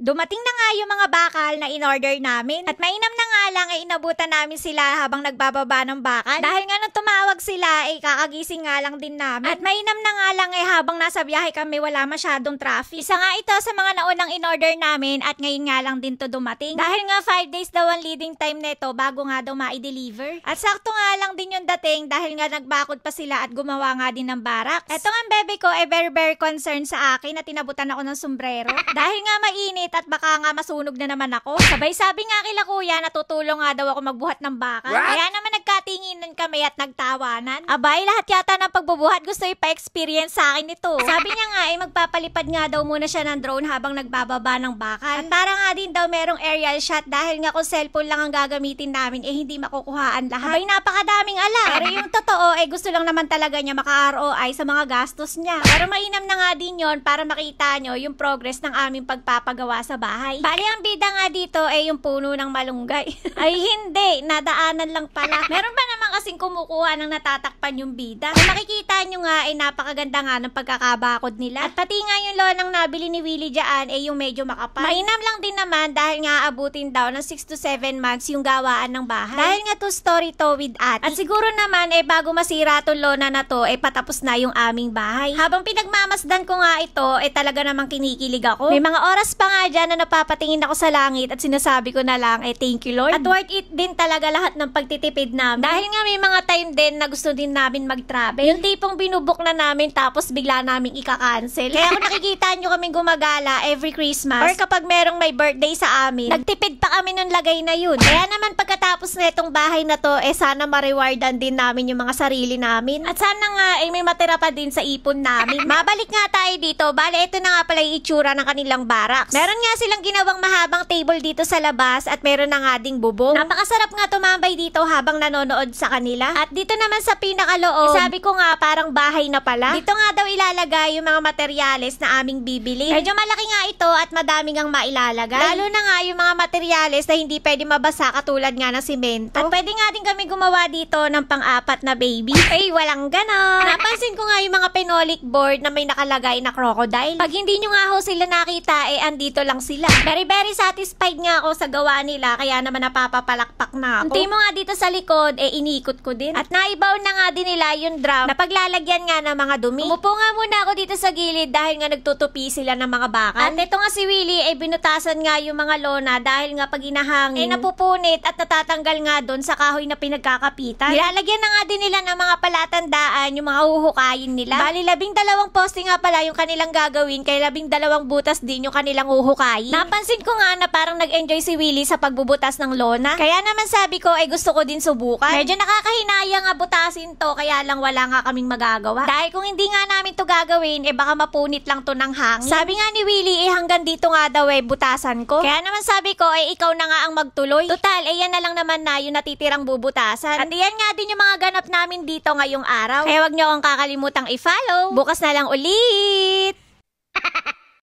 Dumating na nga yung mga bakal na in-order namin. At mainam na nga lang ay inabutan namin sila habang nagbababa ng bakal. Dahil nga nung tumawag sila ay kakagising nga lang din namin. At mainam na nga lang ay habang nasa biyahe kami wala masyadong traffic. Isa nga ito sa mga naunang in-order namin at ngayon nga lang din to dumating. Dahil nga 5 days daw ang leading time neto bago nga daw ma-deliver. At sakto nga lang din yung dating dahil nga nagbakod pa sila at gumawa nga din ng barracks. Eto nga bebe ko ay very concerned sa akin at tinabutan ako ng sombrero. Dahil nga mainit at baka nga masunog na naman ako. Sabay sabi nga kila kuya natutulong nga daw ako magbuhat ng bakal. Kaya naman nagkatinginan kami at nagtawanan. Abay, lahat yata ng pagbubuhat gusto ipa-experience sa akin ito. Sabi niya nga ay magpapalipad nga daw muna siya ng drone habang nagbababa ng bakal. At para nga din daw merong aerial shot dahil nga kung cellphone lang ang gagamitin namin eh hindi makukuhaan lahat. Abay, napakadaming alam. Pero yung totoo eh gusto lang naman talaga niya maka-ROI sa mga gastos niya. Pero mainam na nga din yon para makita nyo yung progress ng aming pagpapagawa sa bahay. Bali, ang bida nga dito ay yung puno ng malunggay. Ay hindi, nadaanan lang pala. Meron ba naman kasing kumukuha ng natatakpan yung bida? Kung makikita nyo nga ay napakaganda nga ng pagkakabakod nila. At pati nga yung lonang nabili ni Willie dyan ay yung medyo makapal. Mainam lang din naman dahil nga abutin daw ng 6 to 7 months yung gawaan ng bahay. Dahil nga 2-story to with attic. At siguro naman eh bago masira tong lona na to eh patapos na yung aming bahay. Habang pinagmamasdan ko nga ito eh talaga namang kinikilig ako. May mga oras pa nga dyan na napapatingin ako sa langit at sinasabi ko na lang eh thank you Lord. At worth it din talaga lahat ng pagtitipid namin. Dahil nga may mga time din na gusto din namin mag-travel. Yung tipong binubok na namin tapos bigla namin ika-cancel. Kaya kung nakikita nyo kaming gumagala every Christmas or kapag merong may birthday sa amin, nagtipid pa kami nung lagay na yun. Kaya naman pagkatapos na itong bahay na to eh sana ma-rewardan din namin yung mga sarili namin. At sana nga eh may matira pa din sa ipon namin. Mabalik nga tayo dito. Bale, ito na nga pala yung itsura ng kanilang barracks. Meron nga silang ginawang mahabang table dito sa labas at meron na nga ding bubong. Napakasarap nga tumambay dito habang nanonood sa kanila. At dito naman sa pinakaloob, sabi ko nga parang bahay na pala. Dito nga daw ilalagay yung mga materyales na aming bibili. Medyo malaki nga ito at madami ngang mailalagay. Lalo na nga yung mga materyales na hindi pwede mabasa katulad nga ng simento. At pwede nga din kami gumawa dito ng pang-apat na baby. Ay, walang ganon. Napansin ko nga yung mga phenolic board na may nakalagay na crocodile. Pag hindi nyo nga ho sila nakita, eh andito lang sila. Very satisfied nga ako sa gawa nila, kaya naman napapapalakpak na ako. Unti mo nga dito sa likod, eh inikot ko din. At naibaw na nga din nila yung drum na paglalagyan nga ng mga dumi. Umupo nga muna ako dito sa gilid dahil nga nagtutupi sila ng mga bakal. At ito nga si Willie, eh binutasan nga yung mga lona dahil nga pag inahangin, eh napupunit at natatanggal nga doon sa kahoy na pinagkakapitan. Nilalagyan na nga din nila ng mga palatandaan yung mga huhukayin nila. Bali, 12 poste nga pala yung kanilang gagawin, kaya 12 butas din yung kanilang huhukayin. Napansin ko nga na parang nag-enjoy si Willie sa pagbubutas ng lona. Kaya naman sabi ko ay gusto ko din subukan. Medyo nakakahinaya nga butasin to, kaya lang wala nga kaming magagawa. Dahil kung hindi nga namin to gagawin, eh baka mapunit lang to ng hangin. Sabi nga ni Willie, eh hanggang dito nga daw eh butasan ko. Kaya naman sabi ko, eh ikaw na nga ang magtuloy. Total, eh yan na lang naman na yung natitirang bubutasan. At yan nga din yung mga ganap namin dito ngayong araw. Kaya wag nyo akong kakalimutang i-follow. Bukas na lang ulit!